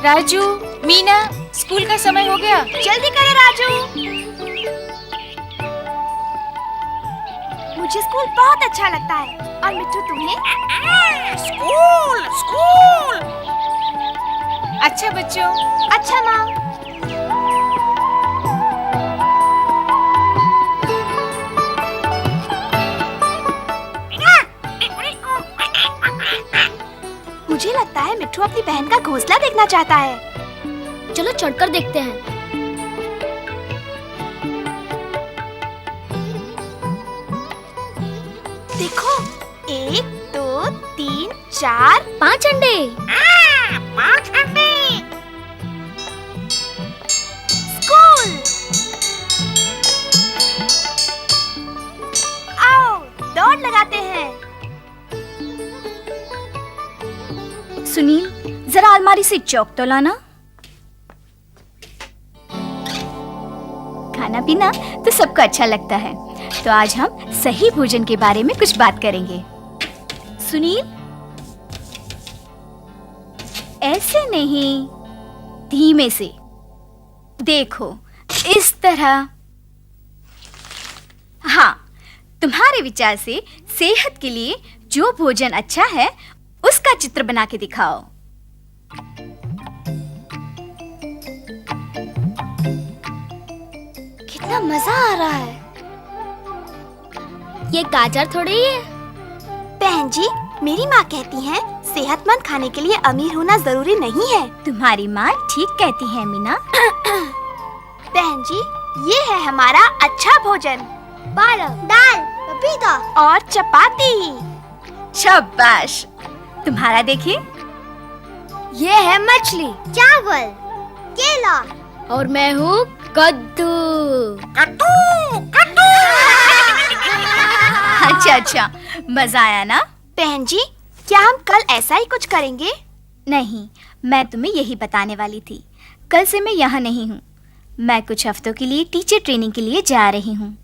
Raju, Meena, school का समय हो गया। जल्दी करो राजू। मुझे स्कूल बहुत अच्छा लगता है। और मिट्टू तुम्हें? School school. अच्छा बच्चों। अच्छा माँ। मुझे लगता है मिट्टू अपनी बहन का घोंसला देखना चाहता है। चलो चढ़कर देखते हैं। देखो, 1 2 3 4 5 अंडे। 5 अंडे। स्कूल। आओ दौड़ लगाते हैं। सुनील, जरा अलमारी से चौक तो लाना। खाना पीना तो सबको अच्छा लगता है, तो आज हम सही भोजन के बारे में कुछ बात करेंगे। सुनील, ऐसे नहीं, धीमे से देखो, इस तरह। हाँ, तुम्हारे विचार से सेहत के लिए जो भोजन अच्छा है उसका चित्र बना के दिखाओ। कितना मजा आ रहा है। ये गाजर थोड़ी ही है। बहन जी, मेरी माँ कहती है सेहतमंद खाने के लिए अमीर होना जरूरी नहीं है। तुम्हारी माँ ठीक कहती है मीना। बहन जी, ये है हमारा अच्छा भोजन। पालक, दाल, पपीता और चपाती। शाबाश। तुम्हारा देखिए। ये है मछली, चावल, केला। और मैं हूँ कद्दू। कद्दू कद्दू। अच्छा अच्छा, मजा आया ना? बहन जी, क्या हम कल ऐसा ही कुछ करेंगे? नहीं, मैं तुम्हें यही बताने वाली थी। कल से मैं यहाँ नहीं हूँ। मैं कुछ हफ्तों के लिए टीचर ट्रेनिंग के लिए जा रही हूँ।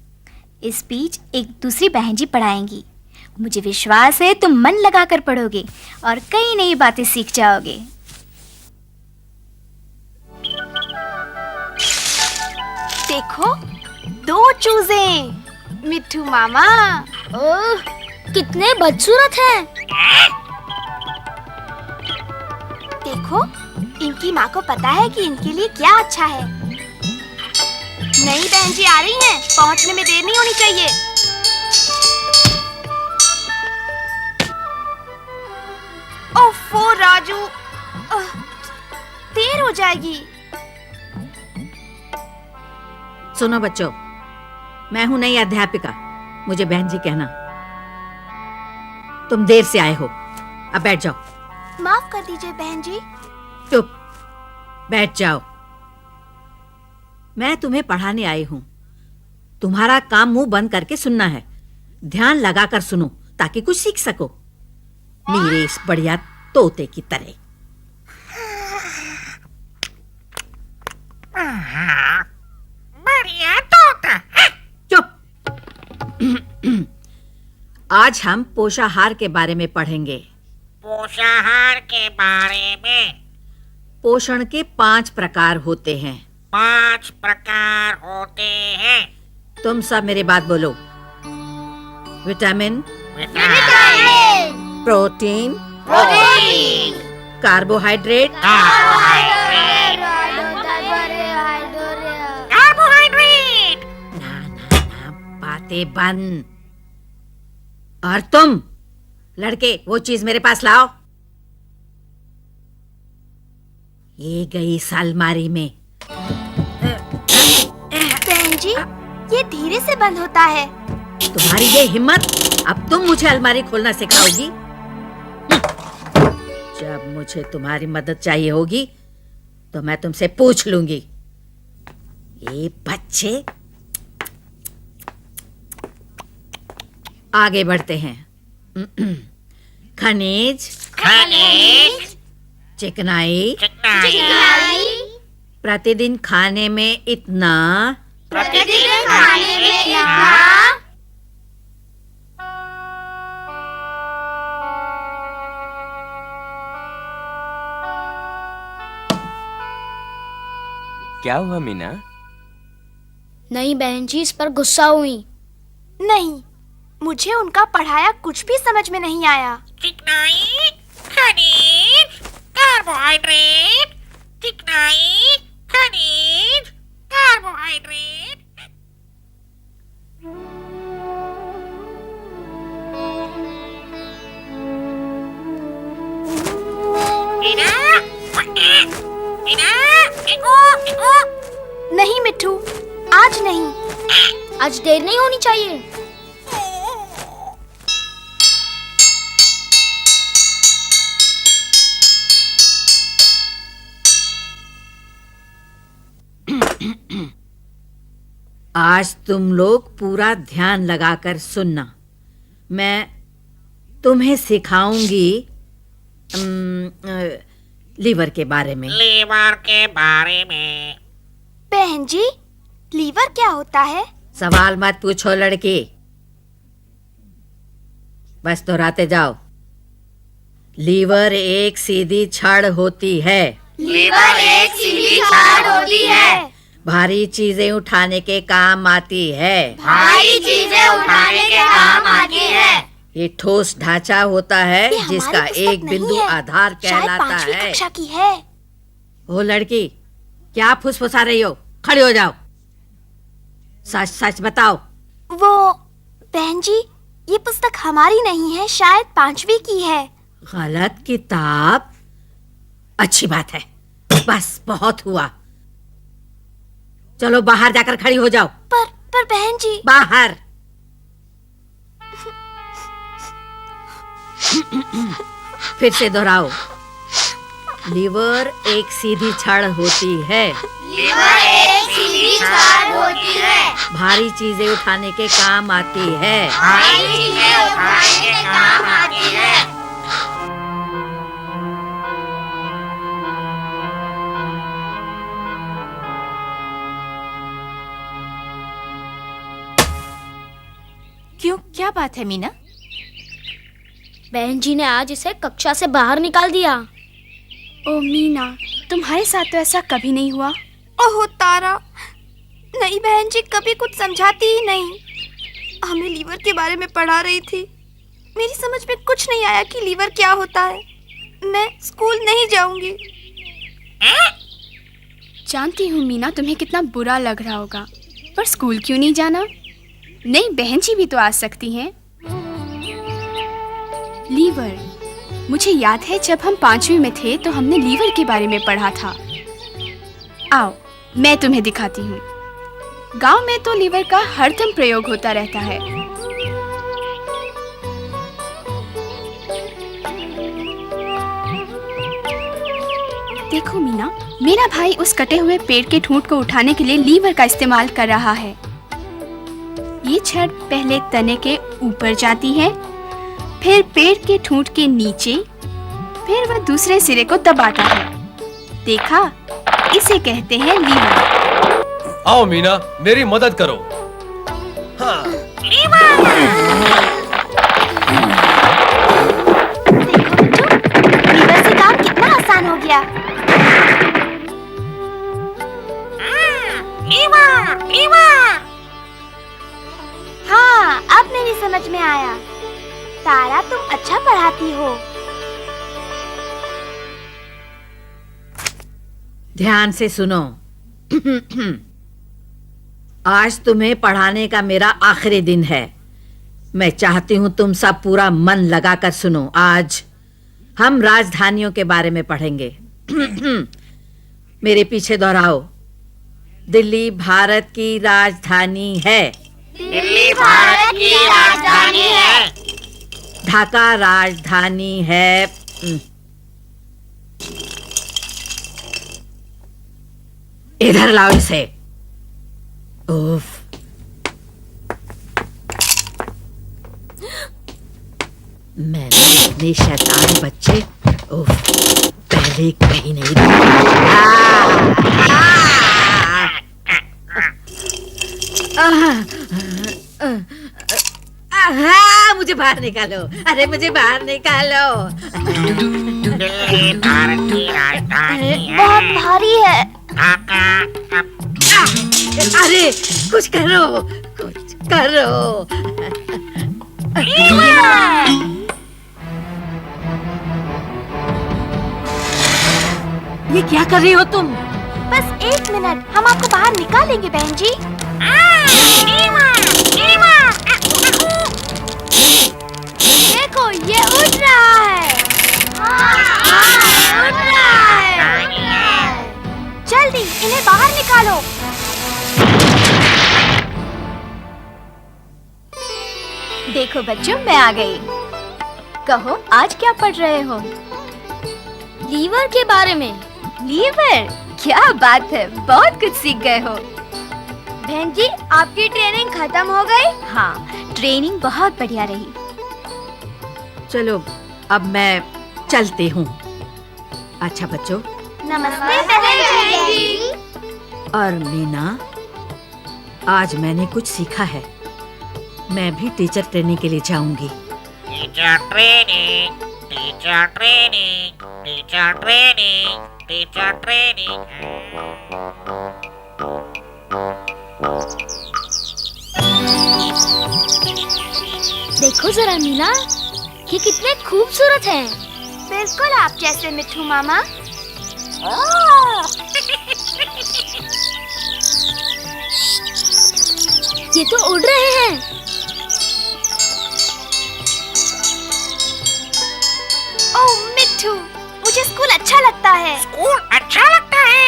इस बीच एक दूसरी बहन जी पढ़ाएंगी। मुझे विश्वास है तुम मन लगाकर पढ़ोगे और कई नई बातें सीख जाओगे। देखो, 2 चूजे। मिट्टू मामा। ओह, कितने बदसूरत हैं। देखो, इनकी माँ को पता है कि इनके लिए क्या अच्छा है। नई बहन जी आ रही हैं, पहुँचने में देर नहीं होनी चाहिए। ओफो राजू, देर हो जाएगी। सुनो बच्चों, मैं हूँ नई अध्यापिका, मुझे बहन जी कहना। तुम देर से आए हो, अब बैठ जाओ। माफ कर दीजिए बहन जी। चुप, बैठ जाओ। मैं तुम्हें पढ़ाने आई हूँ। तुम्हारा काम मुंह बंद करके सुनना है। ध्यान लगाकर सुनो ताकि कुछ सीख सको, मेरे इस बढ़िया तोते की तरह। बढ़िया तोता। चुप। आज हम पोषाहार के बारे में पढ़ेंगे। पोषाहार के बारे में? पोषण के 5 प्रकार होते हैं। 5 प्रकार होते हैं। तुम सब मेरी बात बोलो। विटामिन, प्रोटीन, कार्बोहाइड्रेट, ना ना ना, बातें बंद। और तुम लड़के, वो चीज मेरे पास लाओ। ये गई इस अलमारी में। बहन जी, ये धीरे से बंद होता है। तुम्हारी ये हिम्मत, अब तुम मुझे अलमारी खोलना सिखाओगी? जब मुझे तुम्हारी मदद चाहिए होगी तो मैं तुमसे पूछ लूंगी। ये बच्चे, आगे बढ़ते हैं। खनिज, चिकनाई, प्रतिदिन खाने में इतना, क्या हुआ मीना? नहीं बहन जी, इस पर गुस्सा हुई। नहीं, मुझे उनका पढ़ाया कुछ भी समझ में नहीं आया। चिकनाई, खनिज, कार्बोहाइड्रेट, चिकनाई, खनिज, कार्बोहाइड्रेट। मीना, मीना, नहीं मिट्ठू, आज नहीं। आज देर नहीं होनी चाहिए। आज तुम लोग पूरा ध्यान लगाकर सुनना। मैं तुम्हें सिखाऊंगी लीवर के बारे में। लीवर के बारे में। बहन जी, लीवर क्या होता है? सवाल मत पूछो लड़की, बस दोहराते जाओ। लीवर एक सीधी छड़ होती है। लीवर एक सीधी छड़ होती है। भारी चीजें उठाने के काम आती है। भारी चीजें उठाने के काम आती है। ये ठोस ढांचा होता है ये हमारी जिसका पुस्तक एक नहीं बिंदु है। आधार शायद कहलाता 5वीं है। कक्षा की है। ओ लड़की, क्या फुसफुसा रही हो? खड़ी हो जाओ, सच सच बताओ। वो बहन जी, ये पुस्तक हमारी नहीं है, शायद 5वीं की है। गलत किताब? अच्छी बात है, बस बहुत हुआ। चलो बाहर जाकर खड़ी हो जाओ। पर बहन जी। बाहर। फिर से दोहराओ। लीवर एक सीधी छड़ होती है। लीवर एक सीधी छड़ होती है। भारी चीजें उठाने के काम आती है। भारी चीजें उठाने के काम आती है। क्यों, क्या बात है मीना? बहन जी ने आज इसे कक्षा से बाहर निकाल दिया। ओ मीना, तुम्हारे साथ तो ऐसा कभी नहीं हुआ। ओह तारा, नहीं बहन जी, कभी कुछ समझाती ही नहीं। हमें लीवर के बारे में पढ़ा रही थी, मेरी समझ में कुछ नहीं आया कि लीवर क्या होता है। मैं स्कूल नहीं जाऊंगी। जानती हूँ मीना, तुम्हें कितना बुरा लग रहा होगा, पर स्कूल क्यों नहीं जाना? नहीं, बहन जी भी तो आ सकती हैं। लीवर, मुझे याद है जब हम 5वीं में थे तो हमने लीवर के बारे में पढ़ा था। आओ, मैं तुम्हें दिखाती हूँ। गांव में तो लीवर का हरदम प्रयोग होता रहता है। देखो मीना, मेरा भाई उस कटे हुए पेड़ के ठूंठ को उठाने के लिए लीवर का इस्तेमाल कर रहा है। ये छड़ पहले तने के ऊपर जाती है, फिर पेड़ के ठूंठ के नीचे, फिर वह दूसरे सिरे को दबाता है। देखा, इसे कहते हैं लीवर। आओ मीना, मेरी मदद करो। हाँ। देखो बच्चों, लीवर से काम कितना आसान हो गया। Liver, liver. हाँ, अब मेरी समझ में आया। तारा, तुम अच्छा पढ़ाती हो। ध्यान से सुनो। आज तुम्हें पढ़ाने का मेरा आखिरी दिन है। मैं चाहती हूं तुम सब पूरा मन लगाकर सुनो। आज हम राजधानियों के बारे में पढ़ेंगे। मेरे पीछे दोहराओ। दिल्ली भारत की राजधानी है। दिल्ली भारत की राजधानी है। ढाका राजधानी है। इधर लाओ इसे। उफ। मैंने इतने शैतान बच्चे उफ पहले कहीं नहीं मुझे बाहर निकालो। अरे मुझे बाहर निकालो। दिल्ली भारत की राजधानी है। बहुत भारी है। अरे कुछ करो, कुछ करो। ये क्या कर रही हो तुम? बस 1 मिनट, हम आपको बाहर निकालेंगे बहन जी। देखो ये उड़ रहा है। उड़ रहा है। जल्दी इन्हें बाहर निकालो। देखो बच्चों, मैं आ गई। कहो, आज क्या पढ़ रहे हो? लीवर के बारे में। लीवर? क्या बात है, बहुत कुछ सीख गए हो। बहन जी, आपकी ट्रेनिंग खत्म हो गई? हाँ, ट्रेनिंग बहुत बढ़िया रही। चलो अब मैं चलती हूँ। अच्छा बच्चों। नमस्ते बहन जी। और मीना, आज मैंने कुछ सीखा है। मैं भी टीचर ट्रेनिंग के लिए जाऊंगी। Teacher training, teacher training, teacher training, teacher training. देखो जरा मीना, ये कितने खूबसूरत हैं। बिल्कुल आप जैसे मिठू मामा। ये तो उड़ रहे हैं। ओह मिठू, मुझे स्कूल अच्छा लगता है। स्कूल अच्छा लगता है।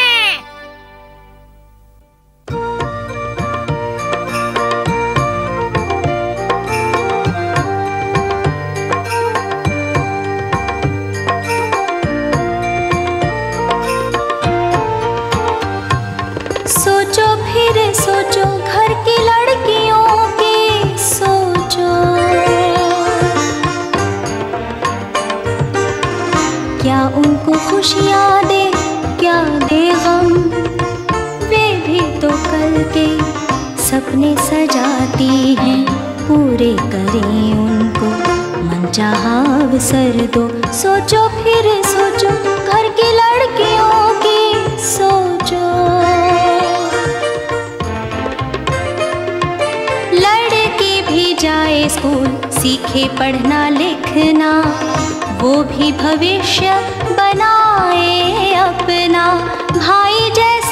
सोचो फिर सोचो, घर की लड़कियों की सोचो। क्या उनको खुशियाँ दे, क्या दे गम। वे भी तो कल के सपने सजाती हैं। पूरे करें उनको, मनचाहा अवसर दो। सोचो फिर सोचो, घर की लड़कियों की सोचो। लड़की भी जाए स्कूल, सीखे पढ़ना लिखना। वो भी भविष्य बनाए अपना। भाई जैसे